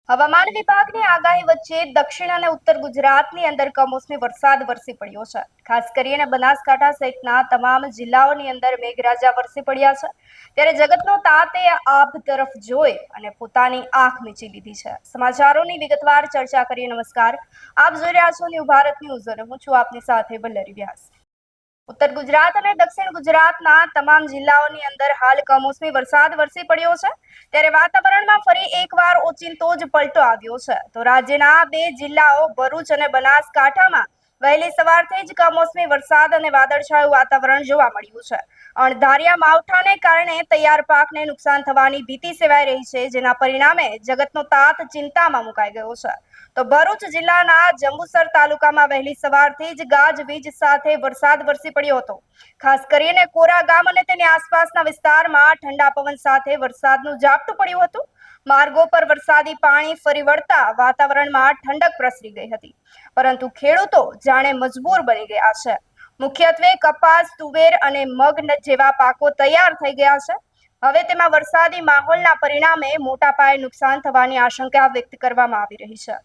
હવામાન વિભાગની આગાહી વચ્ચે દક્ષિણ અને ઉત્તર ગુજરાતની અંદર કમોસમી વરસાદ વરસી પડ્યો છે. ખાસ કરીને બનાસકાંઠા સહિતના તમામ જિલ્લાઓની અંદર મેઘરાજા વરસી પડ્યા છે. ત્યારે જગતનો તાતે આભ તરફ જોઈ અને પોતાની આંખ મીચી લીધી છે. સમાચારોની વિગતવાર ચર્ચા કરીએ. નમસ્કાર, આપ જોઈ રહ્યા છો ન્યૂ ભારત ન્યૂઝ અને હું છું આપની સાથે બલ્લરી વ્યાસ. ઉત્તર ગુજરાત અને દક્ષિણ ગુજરાતના તમામ જિલ્લાઓની અંદર હાલ કમોસમી વરસાદ વરસી પડ્યો છે. ત્યારે વાતાવરણમાં ફરી એકવાર ઓચિંતો જ પલટો આવ્યો છે. તો રાજ્યના બે જિલ્લાઓ ભરૂચ અને બનાસકાંઠામાં વહેલી સવારથી જ કમોસમી વરસાદ અને વાદળછાયું વાતાવરણ જોવા મળ્યું છે. અણધાર્યા માવઠાને કારણે તૈયાર પાકને નુકસાન થવાની ભીતિ સેવાઈ રહી છે, જેના પરિણામે જગતનો તાત ચિંતામાં મુકાઈ ગયો છે. તો ભરૂચ જિલ્લાના જંબુસર તાલુકામાં વહેલી સવારથી જ ગાજવીજ સાથે વરસાદ વરસી પડ્યો હતો. ખાસ કરીને કોરા ગામ અને તેની આસપાસના વિસ્તારમાં ઠંડા પવન સાથે વરસાદનું ઝાપટું પડ્યું હતું. માર્ગો પર વરસાદી પાણી ફરી વળતા વાતાવરણમાં ઠંડક પ્રસરી ગઈ હતી, પરંતુ ખેડૂતો જાણે મજબૂર બની ગયા છે. મુખ્યત્વે કપાસ, તુવેર અને મગ જેવા પાકો તૈયાર થઈ ગયા છે. હવે તેમાં વરસાદી માહોલના પરિણામે મોટા પાયે નુકસાન થવાની આશંકા વ્યક્ત કરવામાં આવી રહી છે.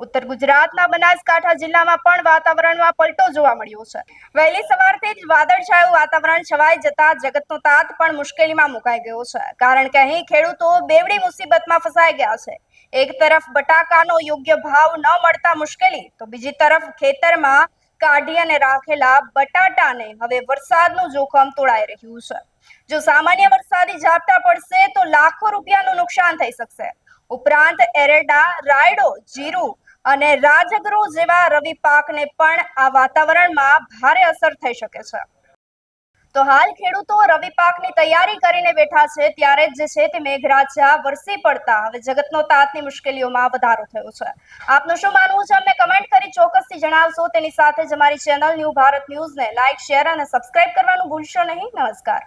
ઉત્તર ગુજરાતના બનાસકાંઠા જિલ્લામાં પણ વાતાવરણમાં પલટો જોવા મળ્યો છે. વહેલી સવારથી જ વાદળછાયું વાતાવરણ છવાઈ જતા જગતનો તાત પણ મુશ્કેલીમાં મુકાઈ ગયો છે, કારણ કે અહીં ખેડૂતો બેવડી મુસીબતમાં ફસાઈ ગયા છે. એક તરફ બટાકાનો યોગ્ય ભાવ ન મળતા મુશ્કેલી, તો બીજી તરફ ખેતરમાં કાઢી અને રાખેલા બટાટાને હવે વરસાદનું જોખમ તોળાઈ રહ્યું છે. જો સામાન્ય વરસાદી ઝાપટા પડશે તો લાખો રૂપિયાનું નુકસાન થઈ શકશે. ઉપરાંત એરંડા, રાયડો, જીરું અને રાજગરો જેવા રવિ પાકને પણ આ વાતાવરણમાં ભારે અસર થઈ શકે છે. તો હાલ ખેડૂતો રવિ પાકની તૈયારી કરીને બેઠા છે, ત્યારે જ છે તે મેઘરાજા વરસી પડતા હવે જગતનો તાતની મુશ્કેલીઓમાં વધારો થયો છે. આપનું શું માનવું છે, અમને કમેન્ટ કરી ચોક્કસથી જણાવશો. તેની સાથે જ અમારી ચેનલ ન્યૂ ભારત ન્યૂઝને લાઇક, શેર અને સબસ્ક્રાઇબ કરવાનું ભૂલશો નહીં. નમસ્કાર.